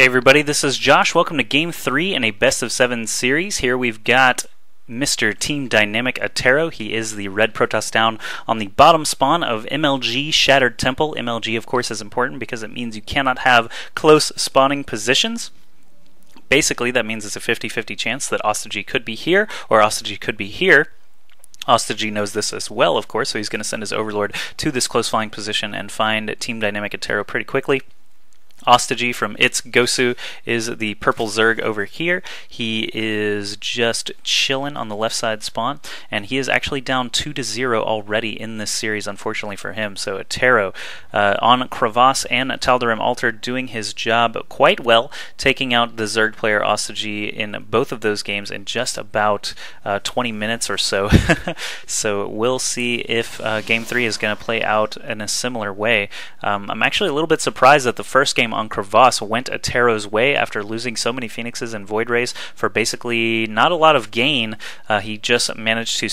Hey everybody, this is Josh. Welcome to Game 3 in a Best of 7 series. Here we've got Mr. T.Attero. He is the red Protoss down on the bottom spawn of MLG Shattered Temple. MLG, of course, is important because it means you cannot have close spawning positions. Basically, that means it's a 50-50 chance that AskJoshy could be here or AskJoshy could be here. AskJoshy knows this as well, of course, so he's going to send his Overlord to this close flying position and find T.Attero pretty quickly. AskJoshy from its GoSu is the purple Zerg over here. He is just chilling on the left side spawn, and he is actually down 2-0 already in this series, unfortunately for him. So Attero on Protoss and Tal'Darim Altar doing his job quite well, taking out the Zerg player AskJoshy in both of those games in just about 20 minutes or so. So we'll see if Game 3 is going to play out in a similar way. I'm actually a little bit surprised that the first game on Protoss went Attero's way after losing so many Phoenixes and Void Rays for basically not a lot of gain. He just managed to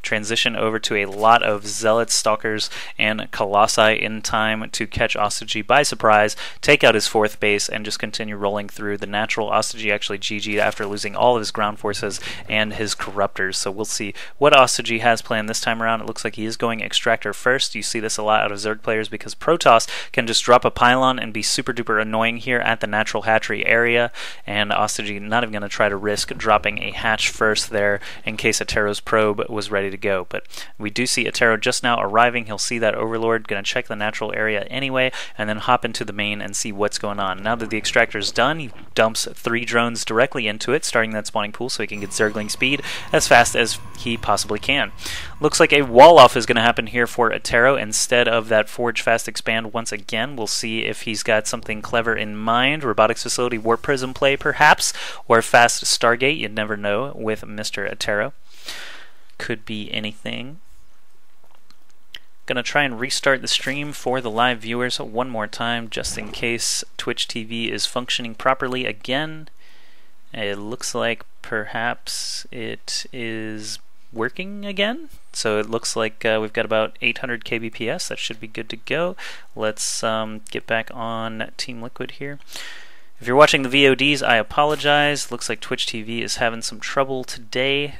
transition over to a lot of Zealots, Stalkers, and Colossi in time to catch AskJoshy by surprise, take out his fourth base, and just continue rolling through the natural. AskJoshy actually GG'd after losing all of his ground forces and his Corruptors, so we'll see what AskJoshy has planned this time around. It looks like he is going Extractor first. You see this a lot out of Zerg players because Protoss can just drop a pylon and be super duper annoying here at the natural hatchery area, and AskJoshy not even going to try to risk dropping a hatch first there in case Attero's probe was ready to go. But we do see Attero just now arriving. He'll see that Overlord, going to check the natural area anyway, and then hop into the main and see what's going on. Now that the extractor is done, he dumps 3 drones directly into it, starting that spawning pool so he can get Zergling speed as fast as he possibly can. Looks like a wall off is going to happen here for Attero instead of that Forge Fast Expand once again. We'll see if he's got something clever in mind. Robotics Facility Warp Prism play perhaps, or Fast Stargate, you'd never know with Mr. Attero. Could be anything. Gonna try and restart the stream for the live viewers one more time just in case Twitch TV is functioning properly again. It looks like perhaps it is working again. So it looks like we've got about 800 kbps. That should be good to go. Let's get back on Team Liquid here. If you're watching the VODs, I apologize. Looks like Twitch TV is having some trouble today.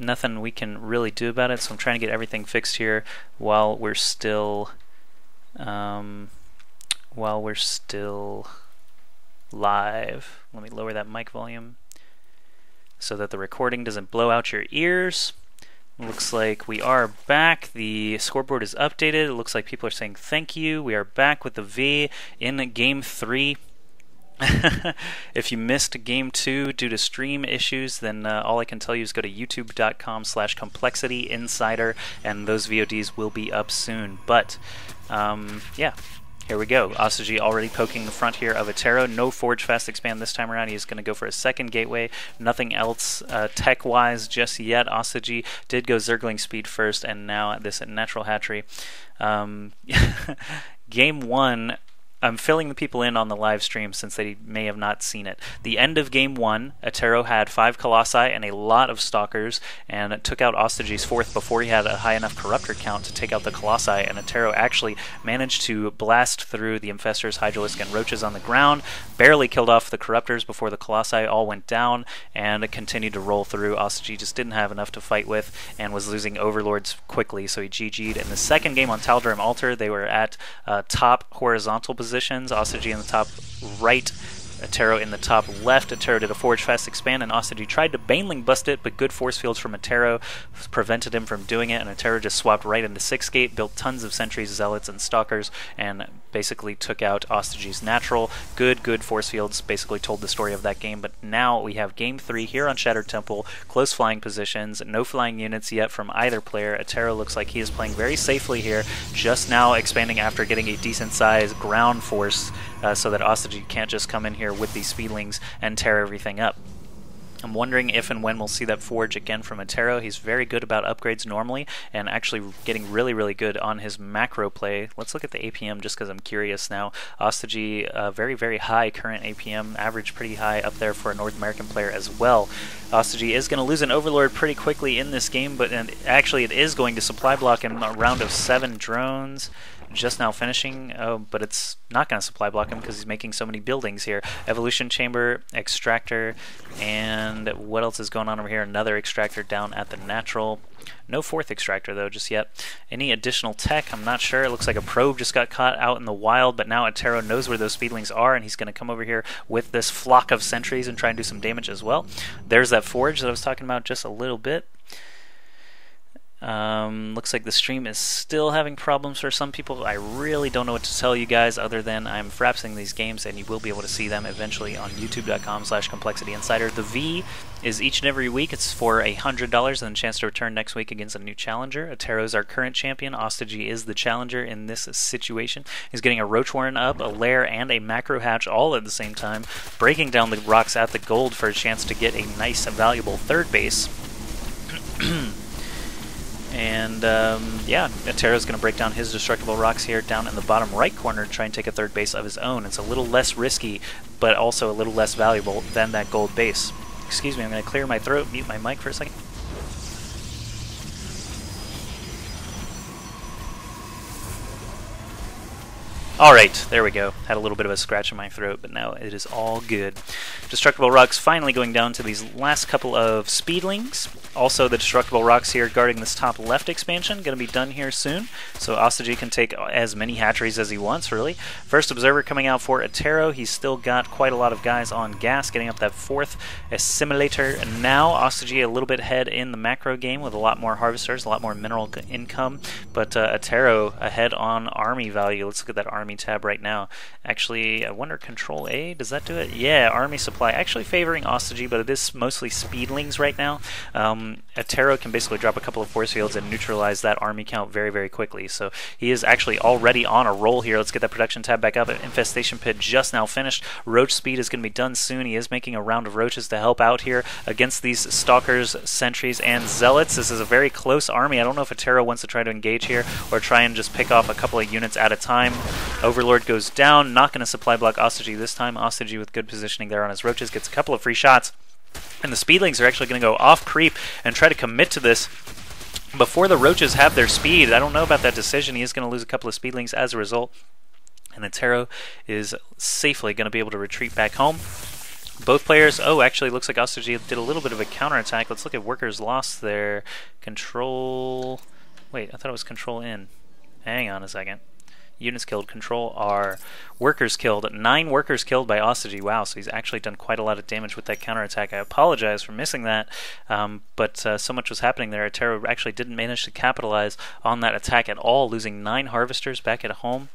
Nothing we can really do about it, so I'm trying to get everything fixed here while we're still live. Let me lower that mic volume so that the recording doesn't blow out your ears. Looks like we are back. The scoreboard is updated. It looks like people are saying thank you. We are back with the V in Game 3. If you missed Game 2 due to stream issues, then all I can tell you is go to youtube.com/complexityinsider, and those VODs will be up soon. But, yeah, here we go. AskJoshy already poking the front here of Attero. No Forge Fast Expand this time around. He's going to go for a second gateway. Nothing else tech-wise just yet. AskJoshy did go Zergling speed first, and now this natural hatchery. Game 1... I'm filling the people in on the live stream since they may have not seen it. The end of Game 1, Attero had 5 Colossi and a lot of Stalkers, and took out AskJoshy's fourth before he had a high enough Corruptor count to take out the Colossi, and Attero actually managed to blast through the Infestors, Hydralisk, and Roaches on the ground, barely killed off the Corruptors before the Colossi all went down, and continued to roll through. AskJoshy just didn't have enough to fight with, and was losing Overlords quickly, so he GG'd. In the second game on Tal'Darim Altar, they were at top horizontal positions. AskJoshy in the top right, Attero in the top left. Attero did a Forge Fast Expand, and AskJoshy tried to Baneling bust it, but good force fields from Attero prevented him from doing it, and Attero just swapped right into 6 gate, built tons of sentries, zealots, and stalkers, and basically took out AskJoshy's natural. Good force fields basically told the story of that game. But now we have Game 3 here on Shattered Temple, close flying positions, no flying units yet from either player. Attero looks like he is playing very safely here, just now expanding after getting a decent sized ground force so that AskJoshy can't just come in here with these speedlings and tear everything up. I'm wondering if and when we'll see that Forge again from Attero. He's very good about upgrades normally, and actually getting really good on his macro play. Let's look at the APM just because I'm curious now. AskJoshy, very high current APM, average pretty high up there for a North American player as well. AskJoshy is going to lose an Overlord pretty quickly in this game, but actually it is going to supply block in a round of 7 drones. just now finishing, but it's not going to supply block him because he's making so many buildings here. Evolution chamber, extractor, and what else is going on over here? Another extractor down at the natural. No fourth extractor though just yet. Any additional tech? I'm not sure. It looks like a probe just got caught out in the wild, but now Attero knows where those speedlings are, and he's going to come over here with this flock of sentries and try and do some damage as well. There's that forge that I was talking about just a little bit. Looks like the stream is still having problems for some people. I really don't know what to tell you guys other than I'm frapsing these games, and you will be able to see them eventually on youtube.com/ComplexityInsider. The V is each and every week. It's for $100 and a chance to return next week against a new challenger. Attero is our current champion. OsToJiY is the challenger in this situation. He's getting a Roach Warren up, a lair, and a macro hatch all at the same time, breaking down the rocks at the gold for a chance to get a nice, valuable third base. And yeah, Attero's going to break down his destructible rocks here down in the bottom right corner to try and take a third base of his own. It's a little less risky, but also a little less valuable than that gold base. Excuse me, I'm going to clear my throat, mute my mic for a second. Alright, there we go. Had a little bit of a scratch in my throat, but now it is all good. Destructible rocks finally going down to these last couple of speedlings. Also, the destructible rocks here guarding this top left expansion, going to be done here soon. So OsToJiY can take as many hatcheries as he wants, really. First observer coming out for Attero. He's still got quite a lot of guys on gas, getting up that fourth assimilator. And now OsToJiY a little bit ahead in the macro game with a lot more harvesters, a lot more mineral income. But Attero ahead on army value. Let's look at that army tab right now. Actually, I wonder, Control A, does that do it? Yeah, army supply actually favoring OsToJiY, but it is mostly speedlings right now. Attero can basically drop a couple of force fields and neutralize that army count very, very quickly. So he is actually already on a roll here. Let's get that production tab back up. Infestation pit just now finished. Roach speed is going to be done soon. He is making a round of roaches to help out here against these stalkers, sentries, and zealots. This is a very close army. I don't know if Attero wants to try to engage here or try and just pick off a couple of units at a time. Overlord goes down. Not going to supply block OsToJiY this time. OsToJiY with good positioning there on his roaches gets a couple of free shots. And the speedlings are actually going to go off creep and try to commit to this before the roaches have their speed. I don't know about that decision. He is going to lose a couple of speedlings as a result. And Attero is safely going to be able to retreat back home. Both players, oh, actually looks like OsToJiY did a little bit of a counterattack. Let's look at workers lost there. Control, wait, I thought it was control in. Hang on a second. Units killed, control R. Workers killed. 9 workers killed by OsToJiY. Wow, so he's actually done quite a lot of damage with that counterattack. I apologize for missing that, but so much was happening there. Attero actually didn't manage to capitalize on that attack at all, losing 9 harvesters back at home.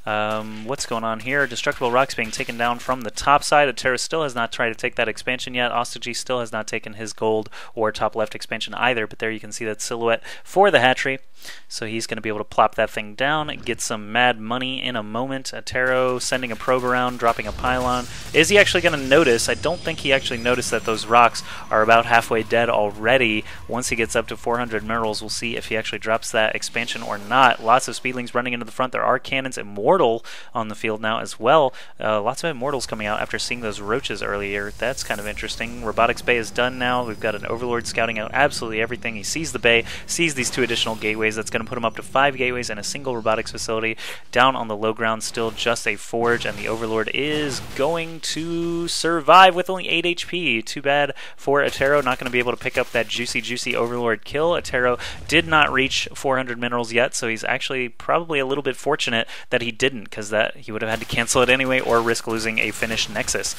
What's going on here? Destructible rocks being taken down from the top side. Attero still has not tried to take that expansion yet. OsToJiY still has not taken his gold or top left expansion either, but there you can see that silhouette for the hatchery. So he's going to be able to plop that thing down and get some mad money in a moment. Attero sending a probe around, dropping a pylon. Is he actually going to notice? I don't think he actually noticed that those rocks are about halfway dead already. Once he gets up to 400 minerals, we'll see if he actually drops that expansion or not. Lots of speedlings running into the front. There are cannons. Immortal on the field now as well. Lots of Immortals coming out after seeing those roaches earlier. That's kind of interesting. Robotics Bay is done now. We've got an Overlord scouting out absolutely everything. He sees the bay, sees these 2 additional gateways. That's going to put him up to 5 gateways and a single robotics facility. Down on the low ground, still just a forge, and the Overlord is going to survive with only 8 HP. Too bad for Attero. Not going to be able to pick up that juicy Overlord kill. Attero did not reach 400 minerals yet, so he's actually probably a little bit fortunate that he didn't, because that he would have had to cancel it anyway or risk losing a finished Nexus.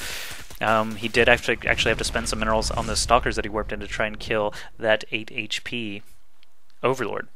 He did actually have to spend some minerals on the stalkers that he warped in to try and kill that 8 HP Overlord.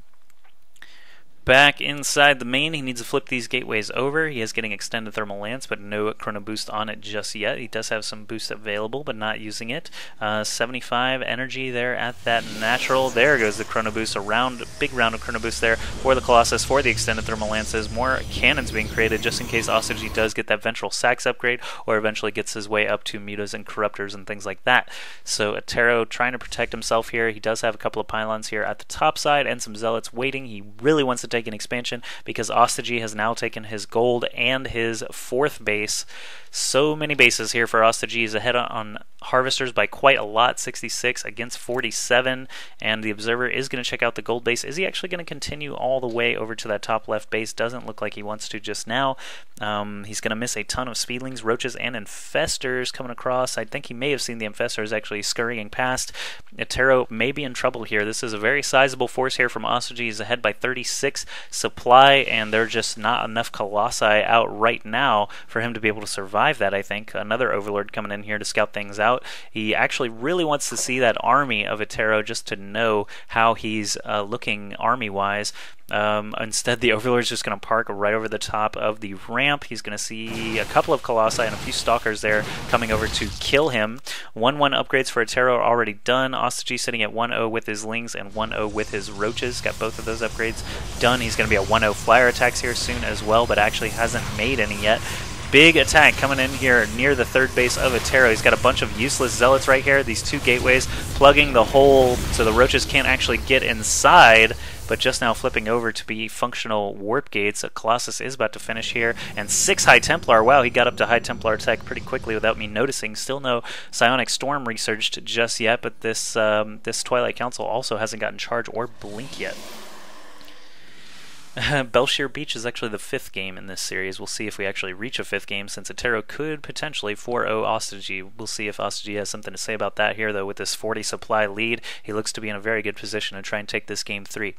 Back inside the main, he needs to flip these gateways over. He is getting extended thermal lance, but no chrono boost on it just yet. He does have some boost available, but not using it. 75 energy there at that natural. There goes the chrono boost. A big round of chrono boost there for the Colossus, for the extended thermal lances. More cannons being created just in case OsToJiY does get that ventral sax upgrade, or eventually gets his way up to mutas and corruptors and things like that. So Attero trying to protect himself here. He does have a couple of pylons here at the top side and some zealots waiting. He really wants to take taking expansion because AskJoshy has now taken his gold and his 4th base. So many bases here for AskJoshy. He's ahead on harvesters by quite a lot, 66 against 47, and the observer is going to check out the gold base. Is he actually going to continue all the way over to that top left base? Doesn't look like he wants to just now. He's going to miss a ton of speedlings, roaches, and infestors coming across. I think he may have seen the infestors actually scurrying past. Attero may be in trouble here. This is a very sizable force here from AskJoshy. He's ahead by 36 supply, and there are just not enough colossi out right now for him to be able to survive that, I think. Another overlord coming in here to scout things out. He actually really wants to see that army of Attero just to know how he's looking army-wise. Instead, the overlord is just going to park right over the top of the ramp. He's going to see a couple of colossi and a few stalkers there coming over to kill him. 1-1 upgrades for Attero are already done. AskJoshy sitting at 1-0 with his lings and 1-0 with his roaches. Got both of those upgrades done. He's going to be at 1-0 flyer attacks here soon as well, but actually hasn't made any yet. Big attack coming in here near the 3rd base of Attero. He's got a bunch of useless zealots right here. These 2 gateways plugging the hole so the roaches can't actually get inside, but just now flipping over to be functional warp gates. A Colossus is about to finish here, and 6 High Templar. Wow, he got up to High Templar attack pretty quickly without me noticing. Still no Psionic Storm researched just yet, but this Twilight Council also hasn't gotten charge or blink yet. Belshir Beach is actually the 5th game in this series. We'll see if we actually reach a 5th game, since Attero could potentially 4-0 AskJoshy. We'll see if AskJoshy has something to say about that here, though. With this 40 supply lead, he looks to be in a very good position to try and take this game 3.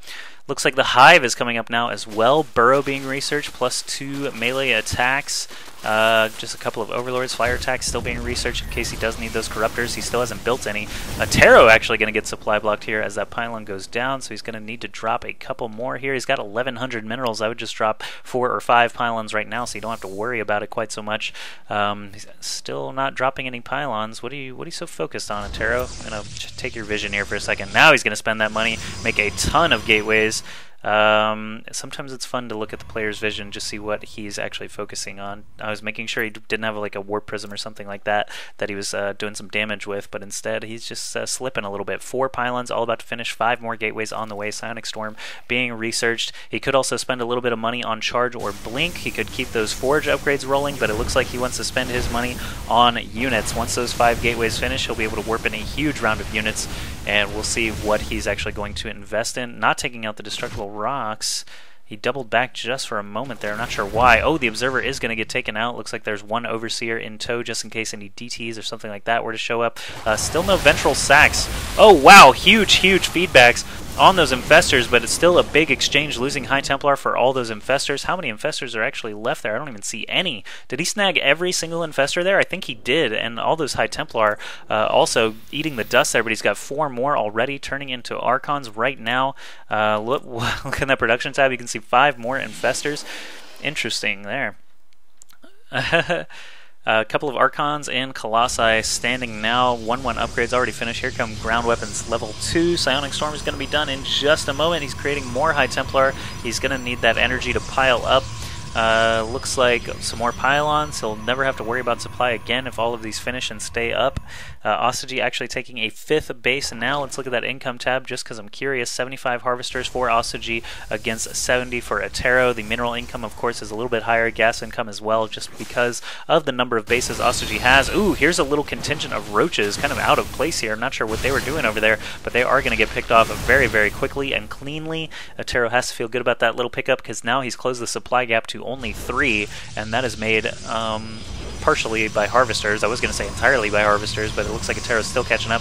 Looks like the Hive is coming up now as well. Burrow being researched, plus 2 melee attacks. Just a couple of overlords, fire attacks still being researched in case he does need those corruptors. He still hasn't built any. Attero actually going to get supply blocked here as that pylon goes down, so he's going to need to drop a couple more here. He's got 1,100 minerals. I would just drop 4 or 5 pylons right now, so you don't have to worry about it quite so much. He's still not dropping any pylons. What are you so focused on, Attero? I'm going to take your vision here for a second. Now he's going to spend that money, make a ton of gateways. Sometimes it's fun to look at the player's vision, just see what he's actually focusing on. I was making sure he didn't have like a warp prism or something like that he was doing some damage with, but instead he's just slipping a little bit. 4 pylons all about to finish, 5 more gateways on the way. Psionic Storm being researched. He could also spend a little bit of money on charge or blink. He could keep those forge upgrades rolling, but it looks like he wants to spend his money on units. Once those 5 gateways finish, he'll be able to warp in a huge round of units, and we'll see what he's actually going to invest in. Not taking out the destructible rocks. He doubled back just for a moment there. I'm not sure why. Oh, the observer is going to get taken out. Looks like there's 1 overseer in tow just in case any DTs or something like that were to show up. Still no ventral sacks. Oh, wow. Huge feedbacks on those infestors, but it's still a big exchange, losing High Templar for all those infestors. How many infestors are actually left there? I don't even see any. Did he snag every single infestor there? I think he did, and all those High Templar also eating the dust there, but he's got 4 more already turning into Archons right now. Look at that production tab. You can see 5 more infestors. Interesting there. A couple of Archons and Colossi standing now. 1-1 upgrades already finished. Here come ground weapons level 2. Psionic Storm is going to be done in just a moment. He's creating more High Templar. He's going to need that energy to pile up. Looks like some more pylons. He'll never have to worry about supply again if all of these finish and stay up. AskJoshy actually taking a 5th base, and now let's look at that income tab just because I'm curious. 75 harvesters for AskJoshy against 70 for Attero. The mineral income, of course, is a little bit higher. Gas income as well, just because of the number of bases AskJoshy has. Ooh, here's a little contingent of roaches kind of out of place here. I'm not sure what they were doing over there, but they are going to get picked off very quickly and cleanly. Attero has to feel good about that little pickup because now he's closed the supply gap to only 3, and that is made partially by harvesters. I was going to say entirely by harvesters, but it looks like Attero's still catching up.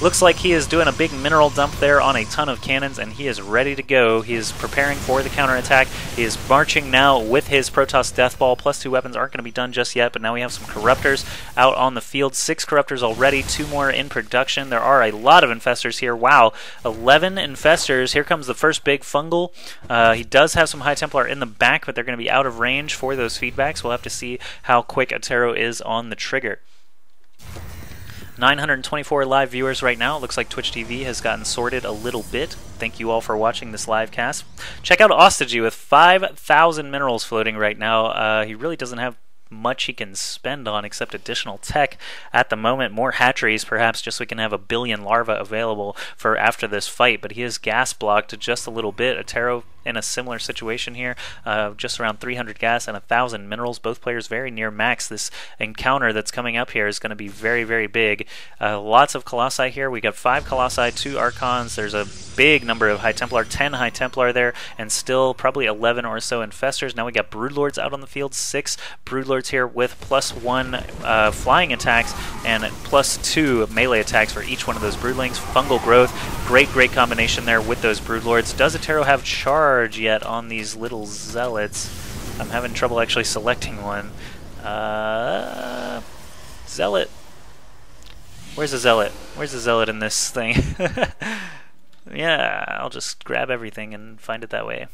Looks like he is doing a big mineral dump there on a ton of cannons, and he is ready to go. He is preparing for the counterattack. He is marching now with his Protoss Death Ball. +2 weapons aren't going to be done just yet, but now we have some Corruptors out on the field. 6 Corruptors already, 2 more in production. There are a lot of Infestors here. Wow, 11 Infestors. Here comes the first big fungal. He does have some High Templar in the back, but they're going to be out of range for those feedbacks. We'll have to see how quick Attero is on the trigger. 924 live viewers right now. It looks like Twitch TV has gotten sorted a little bit. Thank you all for watching this live cast. Check out AskJoshy with 5,000 minerals floating right now. He really doesn't have much he can spend on except additional tech at the moment. More hatcheries perhaps, just so we can have 1 billion larvae available for after this fight, but he is gas blocked just a little bit. Attero in a similar situation here, just around 300 gas and 1,000 minerals. Both players very near max. This encounter that's coming up here is going to be very, very big. Lots of Colossi here. We got 5 Colossi, 2 Archons. There's a big number of High Templar, 10 High Templar there, and still probably 11 or so Infestors. Now we got Broodlords out on the field, 6 Broodlords here with +1 flying attacks and +2 melee attacks for each one of those Broodlings. Fungal Growth, great combination there with those Broodlords. Does Attero have charge yet on these little Zealots? I'm having trouble actually selecting one. Zealot. Where's the Zealot? Where's the Zealot in this thing? Yeah, I'll just grab everything and find it that way.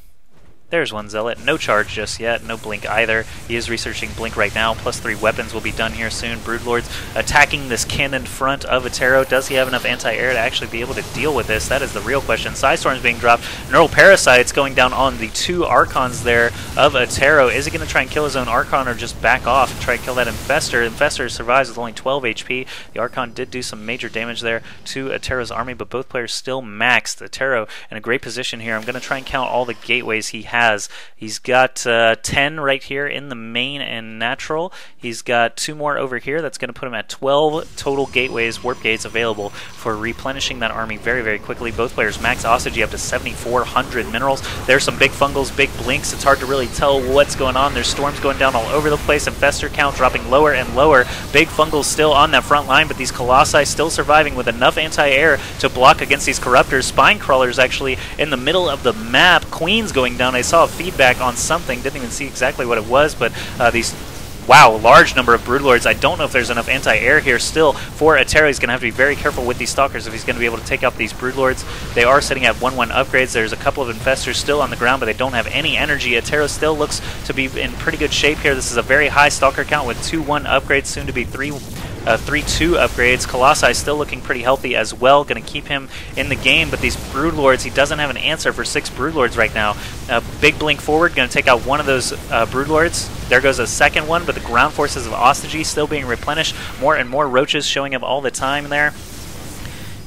There's one Zealot. No charge just yet. No blink either. He is researching blink right now. +3 weapons will be done here soon. Broodlords attacking this cannon front of Attero. Does he have enough anti-air to actually be able to deal with this? That is the real question. Psystorms being dropped. Neural Parasites going down on the 2 Archons there of Attero. Is he going to try and kill his own Archon or just back off and try and kill that Infestor? Infestor survives with only 12 HP. The Archon did do some major damage there to Attero's army, but both players still maxed. Attero in a great position here. I'm going to try and count all the gateways he has. He's got 10 right here in the main and natural. He's got 2 more over here. That's going to put him at 12 total gateways, warp gates available for replenishing that army very, very quickly. Both players max AskJoshy up to 7,400 minerals. There's some big fungals, big blinks. It's hard to really tell what's going on. There's storms going down all over the place. Infestor count dropping lower and lower. Big fungals still on that front line, but these Colossi still surviving with enough anti-air to block against these Corruptors. Spine Crawlers actually in the middle of the map. Queens going down. I saw a feedback on something. Didn't even see exactly what it was, but these... Wow, large number of Broodlords. I don't know if there's enough anti-air here still for Attero. He's going to have to be very careful with these Stalkers if he's going to be able to take out these Broodlords. They are sitting at 1-1 upgrades. There's a couple of Infestors still on the ground, but they don't have any energy. Attero still looks to be in pretty good shape here. This is a very high Stalker count with 2-1 upgrades, soon to be 3-2 upgrades. Colossi still looking pretty healthy as well. Going to keep him in the game, but these Broodlords, he doesn't have an answer for 6 Broodlords right now. Big blink forward, going to take out one of those Broodlords. There goes a second one, but the ground forces of AskJoshy still being replenished. More and more roaches showing up all the time there.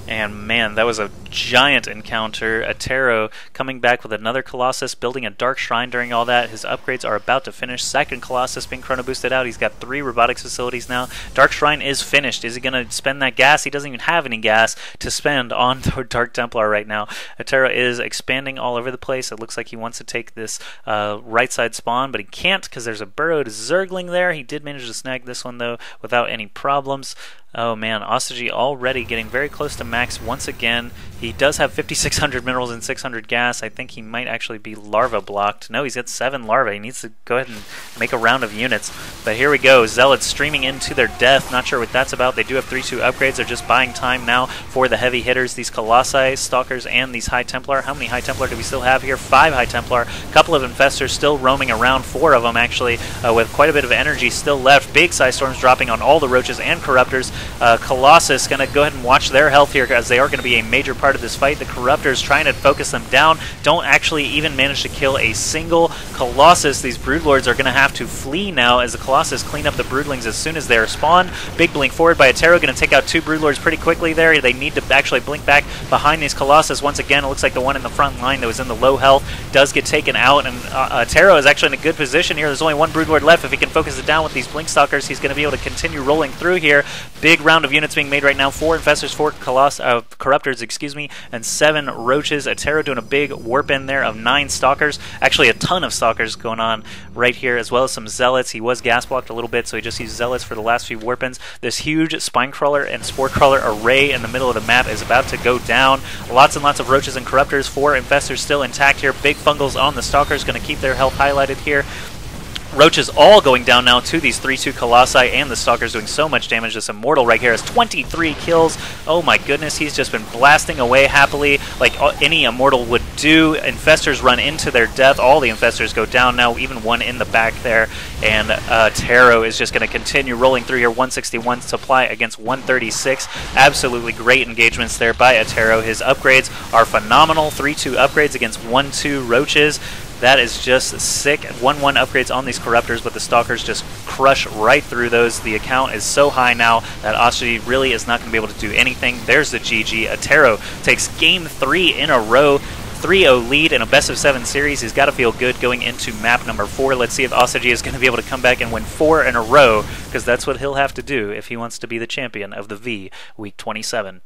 And man, that was a giant encounter. Attero coming back with another Colossus, building a Dark Shrine during all that. His upgrades are about to finish. Second Colossus being chrono boosted out. He's got 3 robotics facilities now. Dark Shrine is finished. Is he going to spend that gas? He doesn't even have any gas to spend on the Dark Templar right now. Attero is expanding all over the place. It looks like he wants to take this right side spawn, but he can't because there's a burrowed Zergling there. He did manage to snag this one though without any problems. Oh man, AskJoshy already getting very close to max once again. He does have 5,600 minerals and 600 gas. I think he might actually be larva blocked. No, he's got 7 larvae. He needs to go ahead and make a round of units. But here we go. Zealots streaming into their death. Not sure what that's about. They do have 3-2 upgrades. They're just buying time now for the heavy hitters. These Colossi, Stalkers, and these High Templar. How many High Templar do we still have here? 5 High Templar. A couple of Infestors still roaming around. 4 of them actually with quite a bit of energy still left. Big Psystorms dropping on all the Roaches and Corruptors. Colossus going to go ahead and watch their health here as they are going to be a major part of this fight. The Corruptors trying to focus them down. Don't actually even manage to kill a single Colossus. These Broodlords are going to have to flee now as the Colossus clean up the Broodlings as soon as they are spawned. Big blink forward by Attero. Going to take out 2 Broodlords pretty quickly there. They need to actually blink back behind these Colossus. Once again, it looks like the one in the front line that was in the low health does get taken out, and Attero is actually in a good position here. There's only 1 Broodlord left. If he can focus it down with these Blink Stalkers, he's going to be able to continue rolling through here. Big round of units being made right now. 4 Infestors, 4 Corruptors, excuse me, and 7 Roaches. Attero doing a big warp in there of 9 Stalkers. Actually, a ton of Stalkers going on right here, as well as some Zealots. He was gas blocked a little bit, so he just used Zealots for the last few warp-ins. This huge Spine Crawler and Spore Crawler array in the middle of the map is about to go down. Lots and lots of Roaches and Corruptors. 4 Infestors still intact here. Big Fungals on the Stalkers, going to keep their health highlighted here. Roaches all going down now to these 3-2 Colossi, and the Stalkers doing so much damage. This Immortal right here has 23 kills. Oh my goodness, he's just been blasting away happily like any Immortal would do. Infestors run into their death. All the Infestors go down now, even one in the back there. And Attero is just going to continue rolling through here. 161 supply against 136. Absolutely great engagements there by Attero. His upgrades are phenomenal. 3-2 upgrades against 1-2 Roaches. That is just sick. 1-1 upgrades on these Corruptors, but the Stalkers just crush right through those. The account is so high now that AskJoshy really is not going to be able to do anything. There's the GG. Attero takes game 3 in a row. 3-0 lead in a best-of-7 series. He's got to feel good going into map number 4. Let's see if AskJoshy is going to be able to come back and win 4 in a row, because that's what he'll have to do if he wants to be the champion of the V Week 27.